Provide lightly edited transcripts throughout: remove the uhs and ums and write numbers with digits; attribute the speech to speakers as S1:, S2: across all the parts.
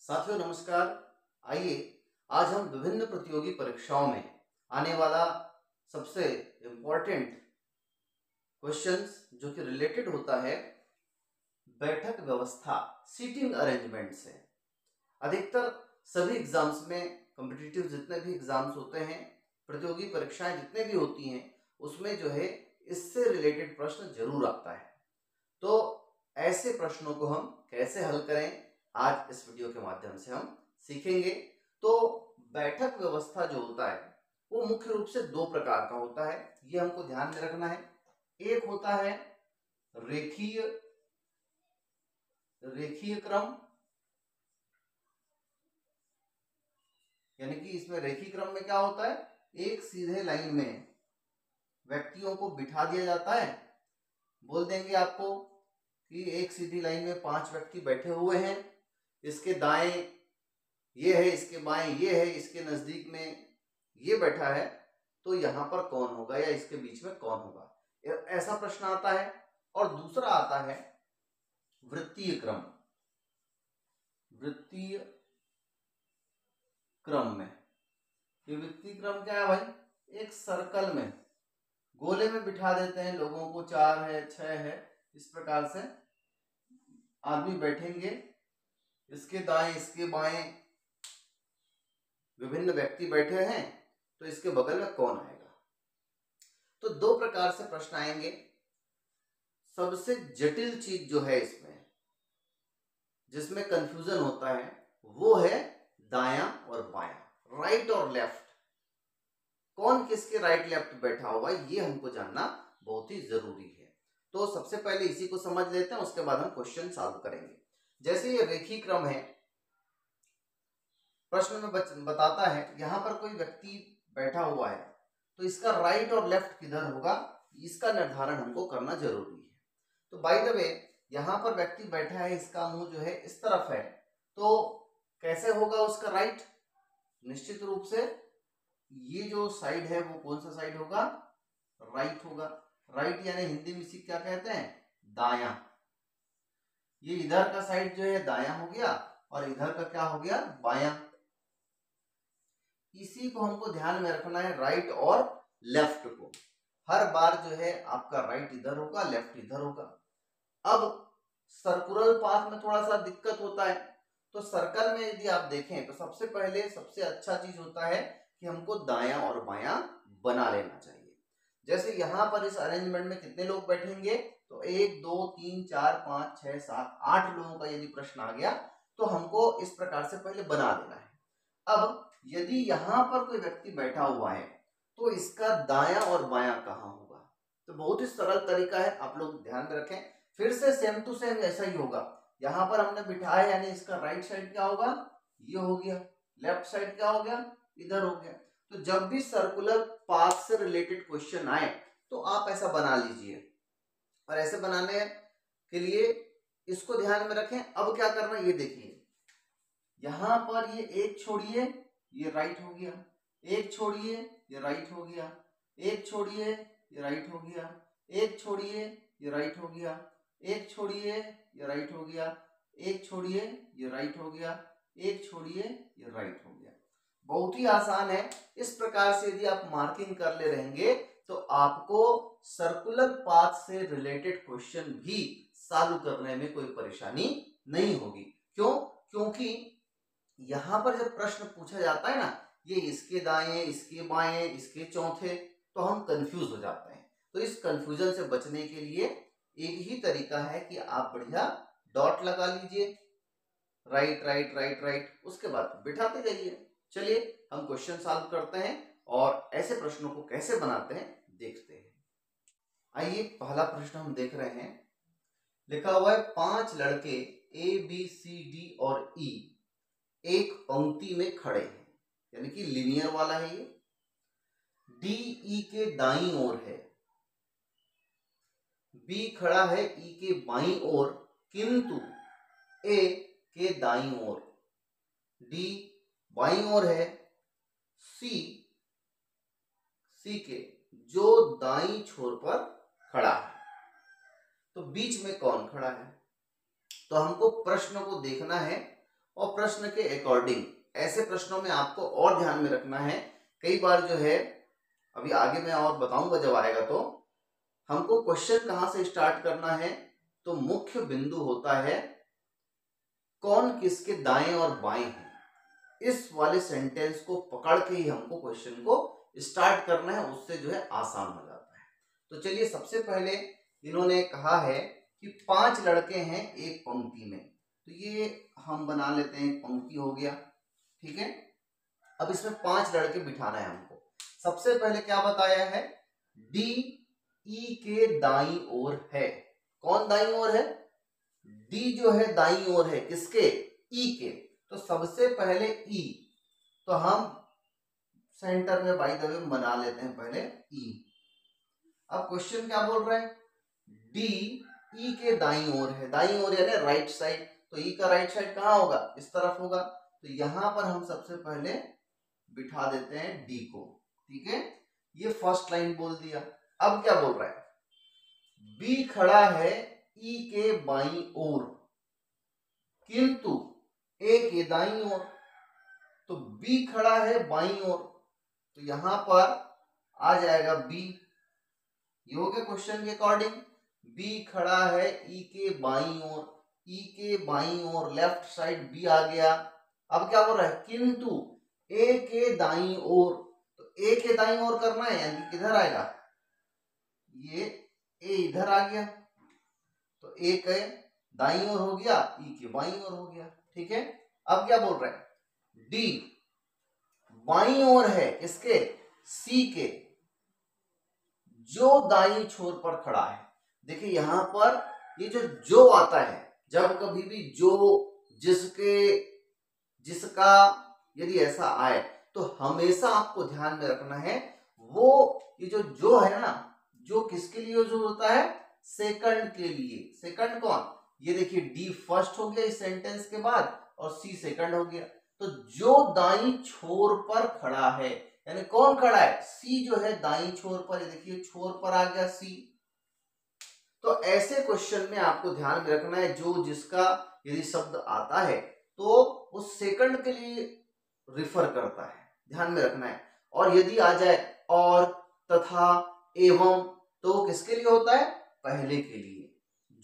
S1: साथियों नमस्कार। आइए आज हम विभिन्न प्रतियोगी परीक्षाओं में आने वाला सबसे इम्पोर्टेंट क्वेश्चंस जो कि रिलेटेड होता है बैठक व्यवस्था, सीटिंग अरेंजमेंट से। अधिकतर सभी एग्जाम्स में, कॉम्पिटिटिव जितने भी एग्जाम्स होते हैं, प्रतियोगी परीक्षाएं जितने भी होती हैं, उसमें जो है इससे रिलेटेड प्रश्न जरूर आता है। तो ऐसे प्रश्नों को हम कैसे हल करें, आज इस वीडियो के माध्यम से हम सीखेंगे। तो बैठक व्यवस्था जो होता है वो मुख्य रूप से दो प्रकार का होता है, ये हमको ध्यान में रखना है। एक होता है रेखीय क्रम, यानी कि इसमें रेखीय क्रम में क्या होता है, एक सीधे लाइन में व्यक्तियों को बिठा दिया जाता है। बोल देंगे आपको कि एक सीधी लाइन में 5 व्यक्ति बैठे हुए हैं, इसके दाएं ये है, इसके बाएं ये है, इसके नजदीक में ये बैठा है, तो यहां पर कौन होगा या इसके बीच में कौन होगा, ऐसा प्रश्न आता है। और दूसरा आता है वृत्तीय क्रम। वृत्तीय क्रम में, ये वृत्तीय क्रम क्या है भाई, एक सर्कल में, गोले में बिठा देते हैं लोगों को, 4 है 6 है, इस प्रकार से आदमी बैठेंगे, इसके दाएं इसके बाएं विभिन्न व्यक्ति बैठे हैं, तो इसके बगल में कौन आएगा। तो दो प्रकार से प्रश्न आएंगे। सबसे जटिल चीज जो है इसमें, जिसमें कंफ्यूजन होता है, वो है दायां और बायां, राइट और लेफ्ट। कौन किसके राइट लेफ्ट बैठा हुआ है, ये हमको जानना बहुत ही जरूरी है। तो सबसे पहले इसी को समझ लेते हैं, उसके बाद हम क्वेश्चन सॉल्व करेंगे। जैसे ये रेखीय क्रम है, प्रश्न में बताता है यहां पर कोई व्यक्ति बैठा हुआ है, तो इसका राइट और लेफ्ट किधर होगा, इसका निर्धारण हमको करना जरूरी है। तो बाय द वे यहां पर व्यक्ति बैठा है, इसका मुंह जो है इस तरफ है, तो कैसे होगा उसका राइट, निश्चित रूप से ये जो साइड है वो कौन सा साइड होगा, राइट होगा। राइट यानी हिंदी में इसी क्या कहते हैं, दायां। ये इधर का साइड जो है दायां हो गया और इधर का क्या हो गया, बायां। इसी को हमको ध्यान में रखना है, राइट और लेफ्ट को। हर बार जो है आपका राइट इधर होगा, लेफ्ट इधर होगा। अब सर्कुलर पाथ में थोड़ा सा दिक्कत होता है। तो सर्कल में यदि आप देखें तो सबसे पहले सबसे अच्छा चीज होता है कि हमको दायां और बायां बना लेना चाहिए। जैसे यहां पर इस अरेंजमेंट में कितने लोग बैठेंगे, तो 1 2 3 4 5 6 7 8 लोगों का यदि प्रश्न आ गया, तो हमको इस प्रकार से पहले बना देना है। अब यदि यहां पर कोई व्यक्ति बैठा हुआ है, तो इसका दायां और बायां कहां होगा, तो बहुत ही सरल तरीका है, आप लोग ध्यान में रखें। फिर से सेम टू सेम ऐसा ही होगा। यहां पर हमने बिठाया, यानी इसका राइट साइड क्या होगा, ये हो गया, लेफ्ट साइड क्या हो गया, इधर हो गया। तो जब भी सर्कुलर पाथ से रिलेटेड क्वेश्चन आए तो आप ऐसा बना लीजिए। और ऐसे बनाने के लिए इसको ध्यान में रखें। अब क्या करना है ये देखिए, यहां पर ये एक छोड़िए, ये राइट हो गया, एक छोड़िए ये राइट हो गया, एक छोड़िए ये राइट हो गया, एक छोड़िए ये राइट हो गया, एक छोड़िए ये राइट हो गया, एक छोड़िए ये राइट हो गया, एक छोड़िए ये राइट हो गया। बहुत ही आसान है। इस प्रकार से यदि आप मार्किंग कर ले रहेंगे तो आपको सर्कुलर पाथ से रिलेटेड क्वेश्चन भी सॉल्व करने में कोई परेशानी नहीं होगी। क्यों? क्योंकि यहां पर जब प्रश्न पूछा जाता है ना, ये इसके दाएं इसके बाएं इसके चौथे, तो हम कंफ्यूज हो जाते हैं। तो इस कंफ्यूजन से बचने के लिए एक ही तरीका है कि आप बढ़िया डॉट लगा लीजिए, राइट राइट राइट राइट, उसके बाद बिठाते जाइए। चलिए हम क्वेश्चन सॉल्व करते हैं और ऐसे प्रश्नों को कैसे बनाते हैं देखते हैं। आइए पहला प्रश्न हम देख रहे हैं, लिखा हुआ है 5 लड़के ए बी सी डी और ई एक पंक्ति में खड़े हैं, यानी कि लिनियर वाला है ये। डी ई के दाईं ओर है, बी खड़ा है ई के बाईं ओर, किंतु ए के दाईं ओर, डी बाईं ओर है, सी के जो दाईं छोर पर खड़ा है। तो बीच में कौन खड़ा है, तो हमको प्रश्न को देखना है और प्रश्न के अकॉर्डिंग। ऐसे प्रश्नों में आपको और ध्यान में रखना है, कई बार जो है, अभी आगे मैं और बताऊंगा जब आएगा, तो हमको क्वेश्चन कहां से स्टार्ट करना है, तो मुख्य बिंदु होता है कौन किसके दाएं और बाएं हैं, इस वाले सेंटेंस को पकड़ के ही हमको क्वेश्चन को स्टार्ट करना है, उससे जो है आसान हो जाता है। तो चलिए, सबसे पहले इन्होंने कहा है कि 5 लड़के हैं एक पंक्ति में, तो ये हम बना लेते हैं, एक पंक्ति हो गया, ठीक है। अब इसमें 5 लड़के बिठाना है हमको। सबसे पहले क्या बताया है, डी ई के दाई ओर है। कौन दाई ओर है, डी जो है दाई ओर है, किसके, ई के। तो सबसे पहले ई, तो हम सेंटर में बाय द वे बना लेते हैं पहले ई। अब क्वेश्चन क्या बोल रहा है, डी ई के दाई ओर है, दाई ओर यानी राइट साइड, तो ई का राइट साइड कहाँ होगा, इस तरफ होगा। तो यहां पर हम सबसे पहले बिठा देते हैं डी को, ठीक है। ये फर्स्ट लाइन बोल दिया। अब क्या बोल रहा है, बी खड़ा है ई के बाई ओर किंतु ए के दाई ओर। तो बी खड़ा है बाई ओर, तो यहां पर आ जाएगा बी, ये हो गया क्वेश्चन के अकॉर्डिंग। बी खड़ा है ई के बाई ओर, ई के बाई ओर लेफ्ट साइड बी आ गया। अब क्या बोल रहा है, किंतु ए के दाई ओर, तो ए के दाई ओर करना है, यानी किधर आएगा, ये ए इधर आ गया, तो ए के दाई ओर हो गया, ई के बाई ओर हो गया, ठीक है। अब क्या बोल रहा है, डी बाई ओर है किसके, सी के, जो दाई छोर पर खड़ा है। देखिए यहां पर ये जो आता है, जब कभी भी जो, जिसके, जिसका, यदि ऐसा आए तो हमेशा आपको ध्यान में रखना है, वो ये जो है ना, जो किसके लिए यूज होता है, सेकंड के लिए। सेकंड कौन, ये देखिए डी फर्स्ट हो गया इस सेंटेंस के बाद और सी सेकंड हो गया। तो जो दाई छोर पर खड़ा है, यानी कौन खड़ा है, सी जो है दाई छोर पर, ये देखिए छोर पर आ गया सी। तो ऐसे क्वेश्चन में आपको ध्यान में रखना है, जो जिसका यदि शब्द आता है तो उस सेकंड के लिए रिफर करता है, ध्यान में रखना है। और यदि आ जाए और, तथा, एवं, तो किसके लिए होता है, पहले के लिए,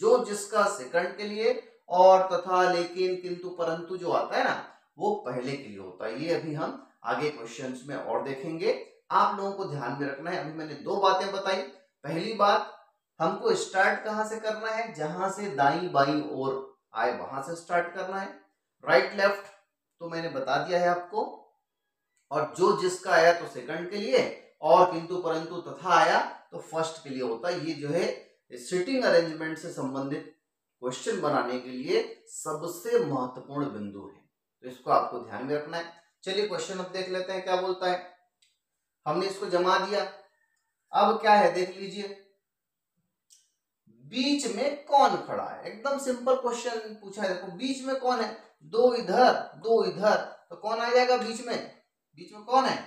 S1: जो जिसका सेकंड के लिए, और, तथा, लेकिन, किंतु, परंतु जो आता है ना, वो पहले के लिए होता है। ये अभी हम आगे क्वेश्चंस में और देखेंगे। आप लोगों को ध्यान में रखना है, अभी मैंने 2 बातें बताई। पहली बात, हमको स्टार्ट कहां से करना है, जहां से दाई बाई ओर आए वहां से स्टार्ट करना है। राइट लेफ्ट तो मैंने बता दिया है आपको, और जो जिसका आया तो सेकंड के लिए, और किंतु परंतु तथा आया तो फर्स्ट के लिए होता है। ये जो है सिटिंग अरेंजमेंट से संबंधित क्वेश्चन बनाने के लिए सबसे महत्वपूर्ण बिंदु है, तो इसको आपको ध्यान में रखना है। चलिए क्वेश्चन अब देख लेते हैं क्या बोलता है। हमने इसको जमा दिया, अब क्या है देख लीजिए, बीच में कौन खड़ा है, एकदम सिंपल क्वेश्चन पूछा है। देखो बीच में कौन है, 2 इधर 2 इधर, तो कौन आ जाएगा बीच में, बीच में कौन है,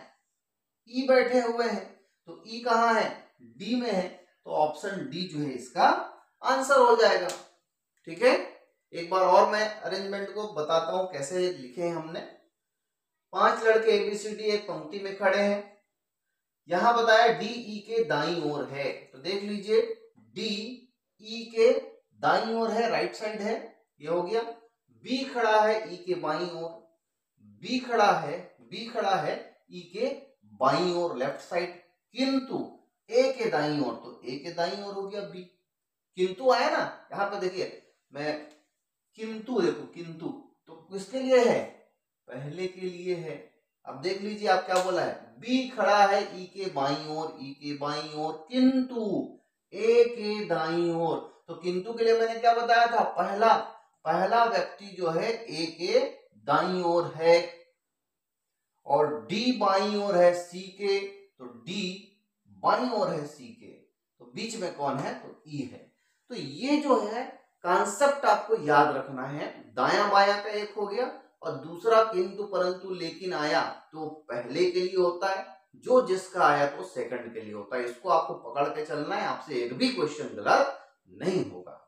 S1: ई बैठे हुए हैं, तो ई कहाँ है, डी में है, तो ऑप्शन डी जो है इसका आंसर हो जाएगा, ठीक है। एक बार और मैं अरेंजमेंट को बताता हूं कैसे लिखे हैं हमने। 5 लड़के एबीसीडी एक पंक्ति में खड़े हैं, यहां बताया डी ई के दाई ओर है, तो देख लीजिए डी ई के दाई ओर है, राइट साइड है, ये हो गया। बी खड़ा है ई के बाई ओर, बी खड़ा है ई के बाई ओर लेफ्ट साइड, किंतु ए के दाई ओर, तो ए के दाई ओर हो गया बी। किंतु आया ना, यहां पर देखिए मैं किंतु, देखो किंतु तो किसके लिए है, पहले के लिए है। अब देख लीजिए आप क्या बोला है, बी खड़ा है ई के बाई ओर, ई के बाई ओर, किंतु ए के दाई ओर। तो किंतु के लिए मैंने क्या बताया था, पहला व्यक्ति जो है ए के दाई ओर है, और डी बाई ओर है सी के, तो डी बाई ओर है सी के, तो बीच में कौन है, तो ई है। तो ये जो है कॉन्सेप्ट आपको याद रखना है। दाया बाया का एक हो गया, और दूसरा किंतु परंतु लेकिन आया तो पहले के लिए होता है, जो जिसका आया तो सेकंड के लिए होता है। इसको आपको पकड़ के चलना है, आपसे एक भी क्वेश्चन गलत नहीं होगा।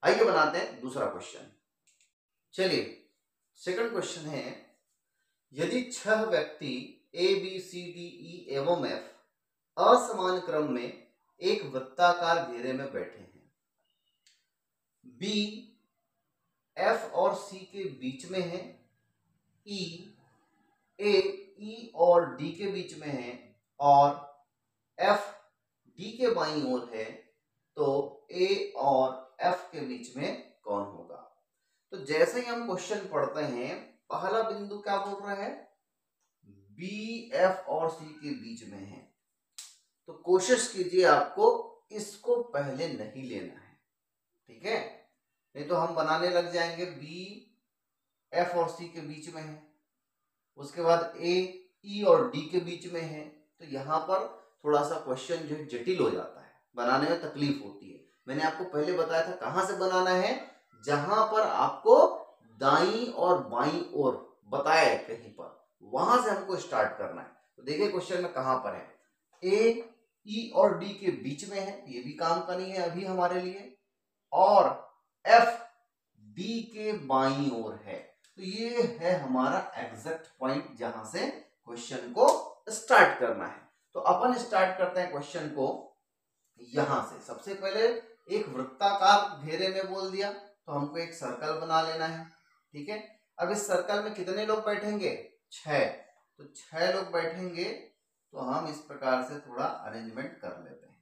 S1: आइए बनाते हैं दूसरा क्वेश्चन। चलिए सेकंड क्वेश्चन है, यदि 6 व्यक्ति A B C D E एवं एफ असमान क्रम में एक वृत्ताकार घेरे में बैठे हैं, बी एफ और सी के बीच में है, ई ए ई और डी के बीच में है और एफ डी के बाईं ओर है, तो ए और एफ के बीच में कौन होगा? तो जैसे ही हम क्वेश्चन पढ़ते हैं, पहला बिंदु क्या बोल रहा है? बी एफ और सी के बीच में है। तो कोशिश कीजिए आपको इसको पहले नहीं लेना है, ठीक है? नहीं तो हम बनाने लग जाएंगे बी एफ और सी के बीच में है, उसके बाद ए ई और डी के बीच में है, तो यहाँ पर थोड़ा सा क्वेश्चन जो है जटिल हो जाता है, बनाने में तकलीफ होती है। मैंने आपको पहले बताया था कहाँ से बनाना है, जहां पर आपको दाई और बाई ओर बताया है कहीं पर, वहां से हमको स्टार्ट करना है। तो देखिए क्वेश्चन में कहां पर है, ए ई और डी के बीच में है, ये भी काम का नहीं है अभी हमारे लिए, और एफ डी के बाई ओर है। तो ये है हमारा एग्जैक्ट पॉइंट जहां से क्वेश्चन को स्टार्ट करना है। तो अपन स्टार्ट करते हैं क्वेश्चन को यहां से। सबसे पहले एक वृत्ताकार घेरे में बोल दिया, तो हमको एक सर्कल बना लेना है, ठीक है? अब इस सर्कल में कितने लोग बैठेंगे? 6। तो 6 लोग बैठेंगे, तो हम इस प्रकार से थोड़ा अरेंजमेंट कर लेते हैं।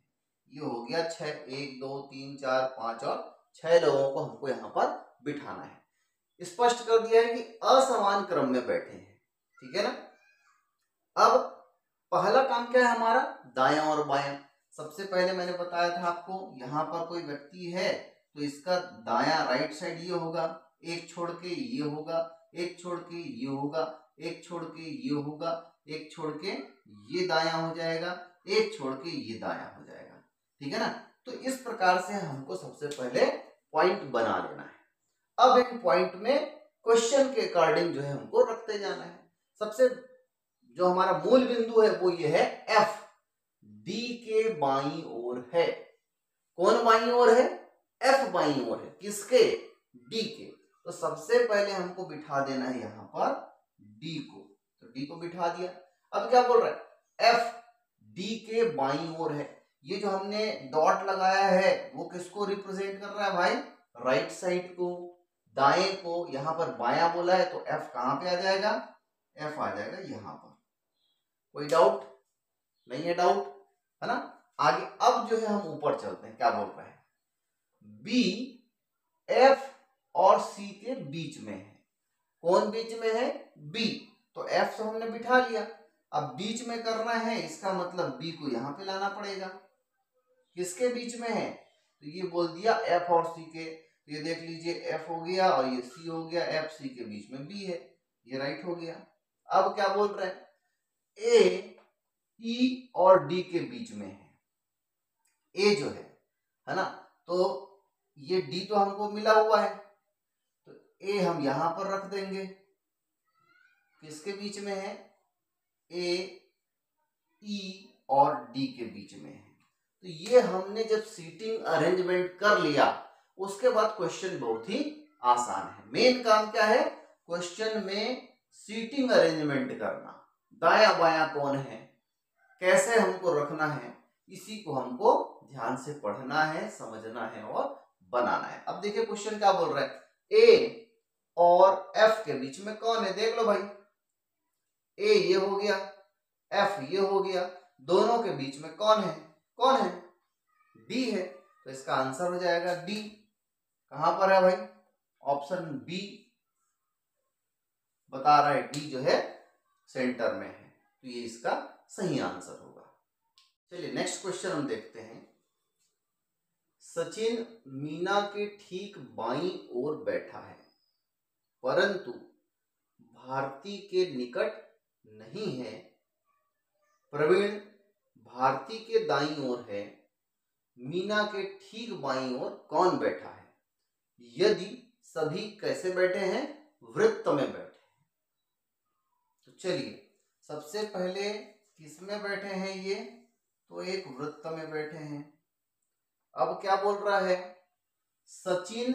S1: ये हो गया 6, 1 2 3 4 5 और 6 लोगों को हमको यहाँ पर बिठाना है। स्पष्ट कर दिया है कि असमान क्रम में बैठे हैं, ठीक है ना? अब पहला काम क्या है हमारा? दायां और बायां। सबसे पहले मैंने बताया था आपको, यहाँ पर कोई व्यक्ति है तो इसका दायां राइट साइड ये होगा, एक छोड़ के ये होगा, एक छोड़ के ये होगा, एक छोड़ के ये होगा, एक छोड़ के ये दायां हो जाएगा, एक छोड़ के ये दायां हो जाएगा, ठीक है ना? तो इस प्रकार से हमको सबसे पहले पॉइंट बना लेना है। अब इन पॉइंट में क्वेश्चन के अकॉर्डिंग जो है हमको रखते जाना है। सबसे जो हमारा मूल बिंदु है वो ये है एफ, डी के बाईं ओर है। कौन बाईं ओर है? एफ बाईं ओर है। किसके? डी के। तो सबसे पहले हमको बिठा देना है यहाँ पर डी को, तो डी को बिठा दिया। अब क्या बोल रहा है? एफ डी के बाईं ओर है। ये जो हमने डॉट लगाया है वो किसको रिप्रेजेंट कर रहा है भाई? राइट साइड को, दाएं को। यहाँ पर बायां बोला है तो एफ कहां पे आ जाएगा? एफ आ जाएगा यहाँ पर। कोई डाउट नहीं है? डाउट है ना? आगे अब जो है हम ऊपर चलते हैं, क्या बोल रहे हैं? बी एफ और सी के बीच में है। कौन बीच में है? बी। तो एफ से हमने बिठा लिया, अब बीच में करना है, इसका मतलब बी को यहां पे लाना पड़ेगा। किसके बीच में है? तो ये बोल दिया एफ और सी के। तो ये देख लीजिए एफ हो गया और ये सी हो गया, एफ सी के बीच में बी है, ये राइट हो गया। अब क्या बोल रहे हैं? ए ई और डी के बीच में है। ए जो है ना? तो ये डी तो हमको मिला हुआ है, तो ए हम यहां पर रख देंगे। किसके बीच में है? ए ई और डी के बीच में है। तो ये हमने जब सीटिंग अरेंजमेंट कर लिया, उसके बाद क्वेश्चन बहुत ही आसान है। मेन काम क्या है क्वेश्चन में? सीटिंग अरेंजमेंट करना। दाया बाया कौन है, कैसे हमको रखना है, इसी को हमको ध्यान से पढ़ना है, समझना है और बनाना है। अब देखिए क्वेश्चन क्या बोल रहा है? ए और एफ के बीच में कौन है? देख लो भाई, ए ये हो गया, एफ ये हो गया, दोनों के बीच में कौन है? कौन है? डी है। तो इसका आंसर हो जाएगा डी। कहां पर है भाई? ऑप्शन बी बता रहा है, डी जो है सेंटर में है, तो ये इसका सही आंसर होगा। चलिए नेक्स्ट क्वेश्चन हम देखते हैं। सचिन मीना के ठीक बाईं ओर बैठा है, परंतु भारती के निकट नहीं है। प्रवीण भारती के दाईं ओर है, मीना के ठीक बाईं ओर कौन बैठा है? यदि सभी कैसे बैठे हैं? वृत्त में बैठे हैं। तो चलिए सबसे पहले किस में बैठे हैं ये? तो एक वृत्त में बैठे हैं। अब क्या बोल रहा है? सचिन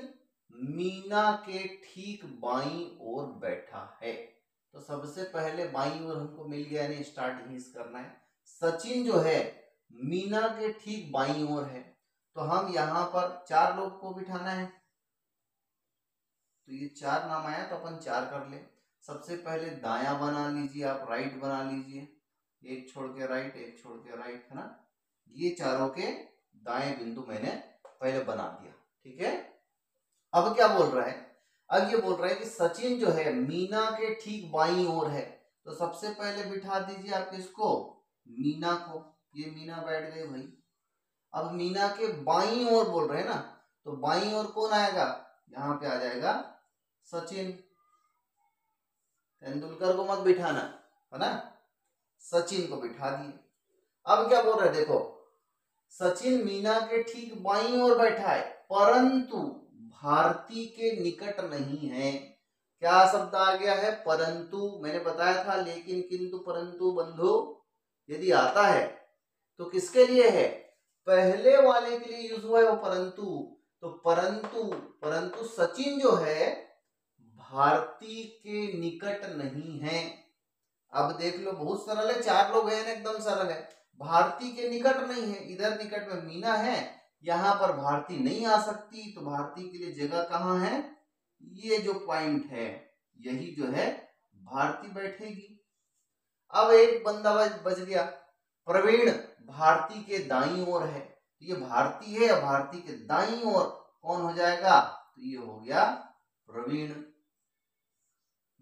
S1: मीना के ठीक बाईं ओर बैठा है। तो सबसे पहले बाईं ओर हमको मिल गया, यानी स्टार्ट यहीं से करना है। सचिन जो है मीना के ठीक बाईं ओर है, तो हम यहाँ पर 4 लोग को बिठाना है। तो ये 4 नाम आया तो अपन 4 कर ले। सबसे पहले दायां बना लीजिए, आप राइट बना लीजिए, एक छोड़ के राइट, एक छोड़ के राइट, है ना। ये चारों के दाएं बिंदु मैंने पहले बना दिया, ठीक है। अब क्या बोल रहा है, अब ये बोल रहा है कि सचिन जो है मीना के ठीक बाईं ओर है, तो सबसे पहले बिठा दीजिए आप किसको, मीना को। ये मीना बैठ गई भाई। अब मीना के बाईं ओर बोल रहे हैं ना, तो बाईं ओर कौन आएगा, यहाँ पे आ जाएगा सचिन। तेंदुलकर को मत बिठाना, है ना, सचिन को बिठा दिए। अब क्या बोल रहे हैं, देखो सचिन मीना के ठीक बाईं ओर बैठा है, परंतु भारती के निकट नहीं है। क्या शब्द आ गया है, परंतु। मैंने बताया था लेकिन, किंतु, परंतु, बंधु यदि आता है तो किसके लिए है, पहले वाले के लिए यूज हुआ है वो परंतु। तो परंतु सचिन जो है भारती के निकट नहीं है। अब देख लो बहुत सरल है, 4 लोग हैं, एकदम सरल है। भारती के निकट नहीं है, इधर निकट में मीना है, यहाँ पर भारती नहीं आ सकती, तो भारती के लिए जगह कहाँ है, ये जो पॉइंट है यही जो है भारती बैठेगी। अब एक बंदा बच गया, प्रवीण भारती के दाईं ओर है, तो ये भारती है, भारती के दाईं ओर कौन हो जाएगा, तो ये हो गया प्रवीण।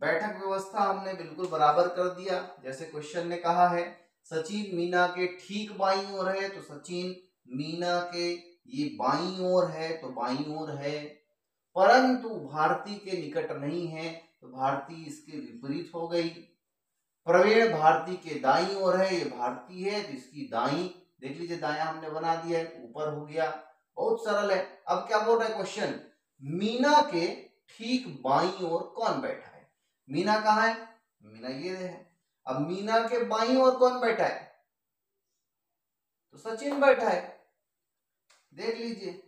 S1: बैठक व्यवस्था हमने बिल्कुल बराबर कर दिया, जैसे क्वेश्चन ने कहा है। सचिन मीना के ठीक बाईं ओर है, तो सचिन मीना के ये बाईं ओर है, तो बाईं ओर है। परंतु भारती के निकट नहीं है, तो भारती इसके विपरीत हो गई। प्रवीण भारती के दाईं ओर है, ये भारती है, तो इसकी दाईं, देख लीजिए दाया हमने बना दिया है, ऊपर हो गया। बहुत सरल है। अब क्या बोल रहा है क्वेश्चन, मीना के ठीक बाईं ओर कौन बैठा है। मीना कहाँ है, मीना ये है। अब मीना के बाईं ओर कौन बैठा है, तो सचिन बैठा है, देख लीजिए।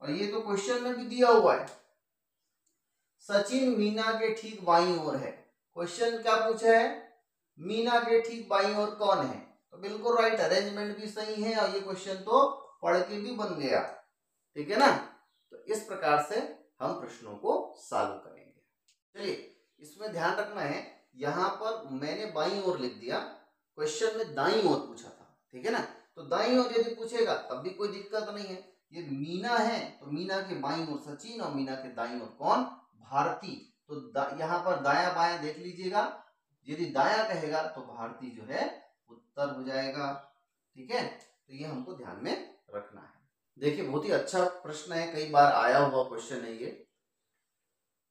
S1: और ये तो क्वेश्चन में भी दिया हुआ है, सचिन मीना के ठीक बाईं ओर है। क्वेश्चन क्या पूछा है, मीना के ठीक बाईं ओर कौन है, तो बिल्कुल राइट, अरेंजमेंट भी सही है, और ये क्वेश्चन तो पढ़ के भी बन गया, ठीक है ना। तो इस प्रकार से हम प्रश्नों को सॉल्व करेंगे। चलिए इसमें ध्यान रखना है, यहाँ पर मैंने बाईं ओर लिख दिया, क्वेश्चन में दाईं ओर पूछा था, ठीक है ना। तो दाईं ओर यदि पूछेगा तब भी कोई दिक्कत नहीं है। ये मीना है, तो मीना के बाईं ओर सचिन, और मीना के दाईं ओर कौन, भारती। तो यहाँ पर दाया बाया देख लीजिएगा, यदि दाया कहेगा तो भारती जो है उत्तर हो जाएगा, ठीक है। तो ये हमको ध्यान में रखना है। देखिए बहुत ही अच्छा प्रश्न है, कई बार आया हुआ क्वेश्चन है ये।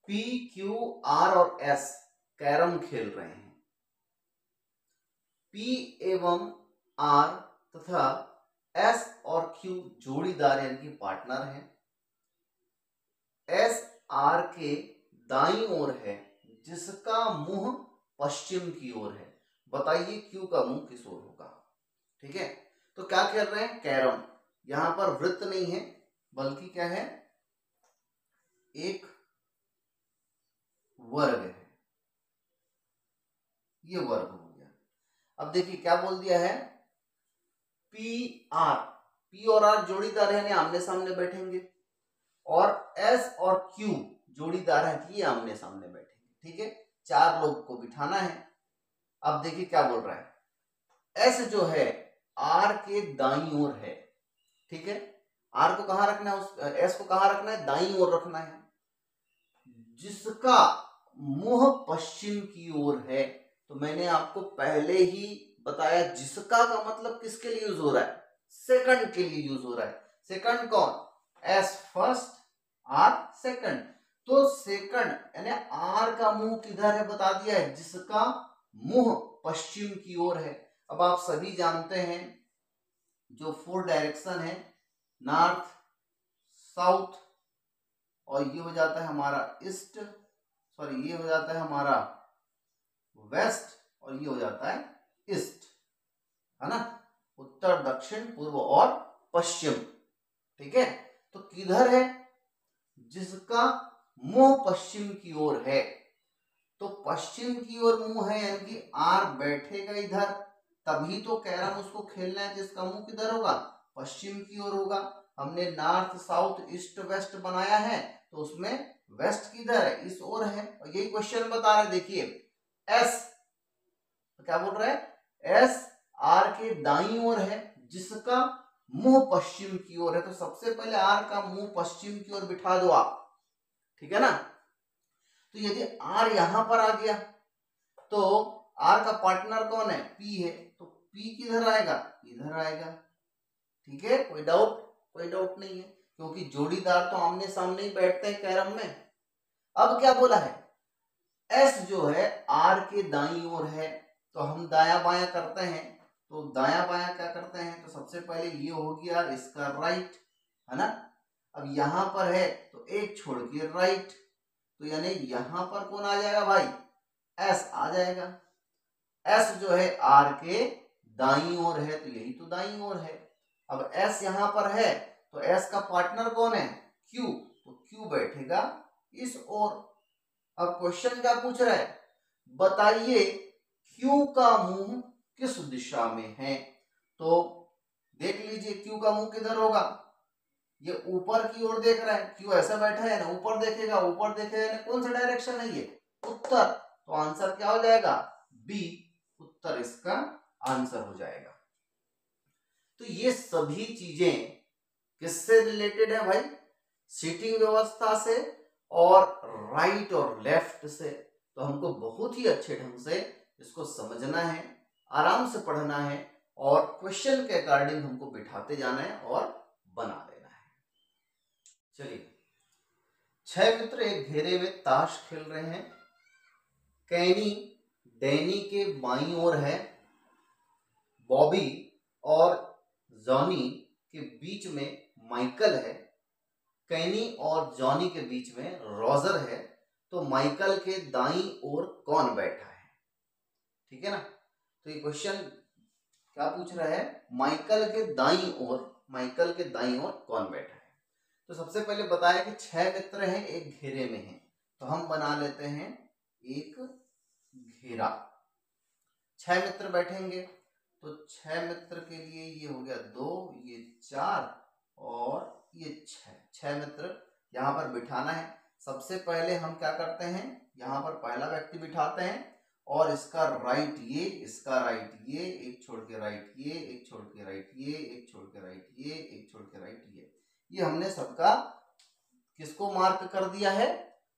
S1: P, Q, R और S कैरम खेल रहे हैं। P एवं R तथा S और Q जोड़ीदार यानी कि पार्टनर हैं। S R के दाईं ओर है, जिसका मुंह पश्चिम की ओर है। बताइए Q का मुंह किस ओर होगा, ठीक है। तो क्या खेल रहे हैं, कैरम। यहां पर वृत्त नहीं है, बल्कि क्या है, एक वर्ग है, ये वर्ग हो गया। अब देखिए क्या बोल दिया है, P और R जोड़ीदार है, आमने सामने बैठेंगे, और S और Q जोड़ीदार है, ये आमने सामने बैठेंगे, ठीक है। 4 लोग को बिठाना है। अब देखिए क्या बोल रहा है, S जो है R के दाईं ओर है, ठीक है। R को कहां रखना है, S को कहां रखना है, दाईं ओर रखना है, जिसका मुंह पश्चिम की ओर है। तो मैंने आपको पहले ही बताया, जिसका का मतलब किसके लिए यूज हो रहा है, सेकंड के लिए यूज हो रहा है। सेकंड कौन, S फर्स्ट, R सेकंड। तो सेकंड यानी R का मुंह किधर है बता दिया है, जिसका मुंह पश्चिम की ओर है। अब आप सभी जानते हैं जो 4 डायरेक्शन है, नॉर्थ, साउथ, और ये हो जाता है हमारा ईस्ट, सॉरी ये हो जाता है हमारा वेस्ट, और ये हो जाता है ईस्ट, है ना, उत्तर, दक्षिण, पूर्व और पश्चिम, ठीक है। तो किधर है, जिसका मुंह पश्चिम की ओर है। तो पश्चिम की ओर मुंह है यानी कि आर बैठेगा इधर, तभी तो कैरम उसको खेलना है जिसका मुंह किधर होगा, पश्चिम की ओर होगा। हमने नॉर्थ साउथ ईस्ट वेस्ट बनाया है तो उसमें वेस्ट किधर है, इस ओर है। और यही क्वेश्चन बता रहे, देखिए एस तो क्या बोल रहा है, एस आर के दाईं ओर है जिसका मुंह पश्चिम की ओर है। तो सबसे पहले आर का मुंह पश्चिम की ओर बिठा दो आप, ठीक है ना। तो यदि आर यहां पर आ गया तो आर का पार्टनर कौन है, पी है, तो पी किधर आएगा, इधर आएगा। ठीक है, कोई डाउट, कोई डाउट नहीं है, क्योंकि जोड़ीदार तो आमने सामने ही बैठते हैं कैरम में। अब क्या बोला है, एस जो है आर के दाईं ओर है, तो हम दाया बाया करते हैं। तो दाया बाया क्या करते हैं, तो सबसे पहले ये हो गया इसका राइट, है ना। अब यहां पर है तो एक छोड़ के राइट, तो यानी यहां पर कौन आ जाएगा भाई, एस आ जाएगा। एस जो है आर के दाईं ओर है, तो यही तो दाईं ओर है। अब एस यहां पर है तो एस का पार्टनर कौन है, क्यू, तो क्यू बैठेगा इस ओर। अब क्वेश्चन क्या पूछ रहा है, बताइए क्यू का मुंह किस दिशा में है। तो देख लीजिए क्यू का मुंह किधर होगा, ये ऊपर की ओर देख रहा है, क्यू ऐसा बैठा है ना, ऊपर देखेगा, ऊपर देखेगा ना, कौन सा डायरेक्शन है ये, उत्तर। तो आंसर क्या हो जाएगा, बी, उत्तर इसका आंसर हो जाएगा। तो ये सभी चीजें किससे रिलेटेड है भाई, सीटिंग व्यवस्था से और राइट और लेफ्ट से। तो हमको बहुत ही अच्छे ढंग से इसको समझना है, आराम से पढ़ना है और क्वेश्चन के अकॉर्डिंग हमको बिठाते जाना है और बना देना है। चलिए, 6 मित्र एक घेरे में ताश खेल रहे हैं। कैनी डैनी के बाईं ओर है, बॉबी और जॉनी के बीच में माइकल है, कैनी और जॉनी के बीच में रॉजर है। तो माइकल के दाईं ओर कौन बैठा है, ठीक है ना। तो ये क्वेश्चन क्या पूछ रहा है, माइकल के दाईं ओर, माइकल के दाईं ओर कौन बैठा है। तो सबसे पहले बताया कि 6 मित्र हैं एक घेरे में हैं, तो हम बना लेते हैं एक घेरा। 6 मित्र बैठेंगे, तो 6 मित्र के लिए ये हो गया 2, ये 4 और ये 6 मित्र यहाँ पर बिठाना है। सबसे पहले हम क्या करते हैं, यहाँ पर पहला व्यक्ति बिठाते हैं और इसका राइट ये, इसका राइट ये, एक छोड़ के राइट ये, एक छोड़ के राइट ये, एक छोड़ के राइट ये, एक छोड़ के राइट ये हमने सबका किसको मार्क कर दिया है,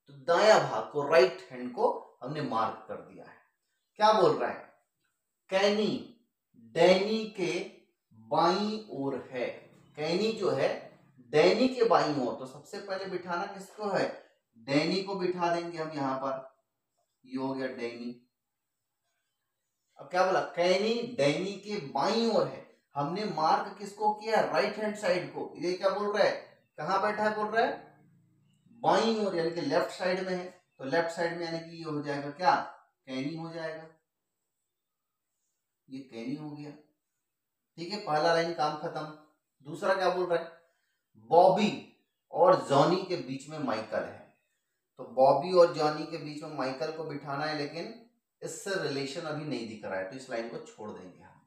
S1: तो दाया भाग को, राइट हैंड को हमने मार्क कर दिया है। क्या बोल रहा है, कैनी डैनी के बाईं ओर है, कैनी जो है डैनी के बाईं ओर। तो सबसे पहले बिठाना किसको है, डैनी को बिठा देंगे हम यहाँ पर, ये हो गया डैनी। अब क्या बोला, कैनी डैनी के बाईं ओर है, हमने मार्क किसको किया, राइट हैंड साइड को। ये क्या बोल रहा है, कहाँ बैठा है, बोल रहा है बाईं ओर, यानी कि लेफ्ट साइड में है। तो लेफ्ट साइड में यानी कि ये हो जाएगा क्या, कैनी हो जाएगा, ये कैनी हो गया। ठीक है, पहला लाइन काम खत्म। दूसरा क्या बोल रहा है, बॉबी और जॉनी के बीच में माइकल है। तो बॉबी और जॉनी के बीच में माइकल को बिठाना है, लेकिन इससे रिलेशन अभी नहीं दिख रहा है, तो इस लाइन को छोड़ देंगे हम,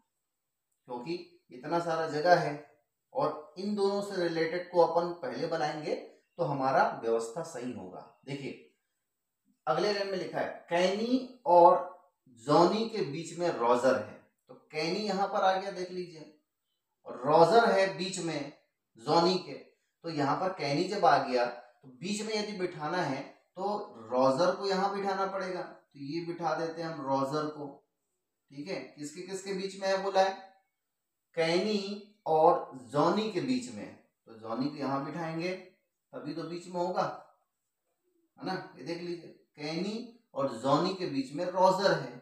S1: क्योंकि इतना सारा जगह है और इन दोनों से रिलेटेड को अपन पहले बनाएंगे तो हमारा व्यवस्था सही होगा। देखिए अगले लाइन में लिखा है, कैनी और जॉनी के बीच में रॉजर है। तो कैनी यहां पर आ गया, देख लीजिए, और रॉजर है बीच में जॉनी के। तो यहाँ पर कैनी जब आ गया तो बीच में यदि बिठाना है तो रॉजर को यहाँ बिठाना पड़ेगा, तो ये बिठा देते हैं हम रॉजर को। ठीक है, किसके किसके बीच में है बोला है, कैनी और जॉनी के बीच में। तो जॉनी को यहाँ बिठाएंगे तभी तो बीच में होगा, है ना। ये देख लीजिए, कैनी और जॉनी के बीच में रॉजर है।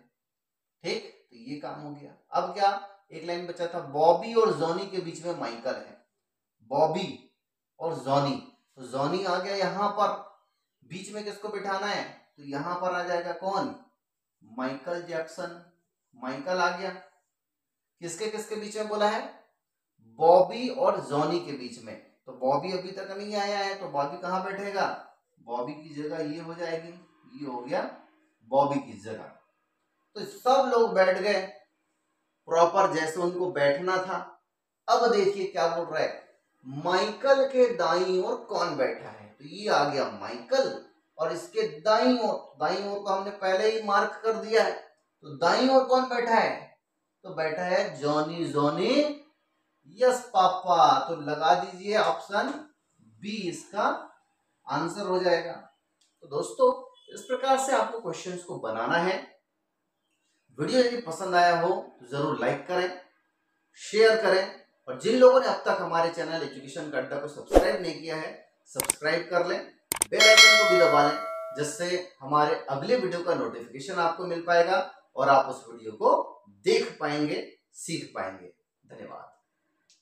S1: ठीक, तो ये काम हो गया। अब क्या, एक लाइन बचा था, बॉबी और जॉनी के बीच में माइकल है, बॉबी और जॉनी। तो जॉनी आ गया यहाँ पर, बीच में किसको बिठाना है, तो यहाँ पर आ जाएगा कौन, माइकल जैक्सन। माइकल आ गया, किसके किसके बीच में बोला है, बॉबी और जॉनी के बीच में। तो बॉबी अभी तक नहीं आया है, तो बॉबी कहाँ बैठेगा? बॉबी की जगह ये हो जाएगी, ये हो गया बॉबी की जगह। तो सब लोग बैठ गए प्रॉपर जैसे उनको बैठना था। अब देखिए क्या बोल रहा है, माइकल के दाईं ओर कौन बैठा है? तो ये आ गया माइकल, और इसके दाईं ओर को हमने पहले ही मार्क कर दिया है। तो दाईं ओर कौन बैठा है? तो बैठा है जॉनी। Johnny, yes papa. तो लगा दीजिए ऑप्शन बी इसका आंसर हो जाएगा। तो दोस्तों इस प्रकार से आपको क्वेश्चंस को बनाना है। वीडियो यदि पसंद आया हो तो जरूर लाइक करें, शेयर करें, और जिन लोगों ने अब तक हमारे चैनल एजुकेशन का अड्डा को सब्सक्राइब नहीं किया है, सब्सक्राइब कर लें, बेल आइकन को भी दबा लें, जिससे हमारे अगले वीडियो का नोटिफिकेशन आपको मिल पाएगा और आप उस वीडियो को देख पाएंगे, सीख पाएंगे। धन्यवाद।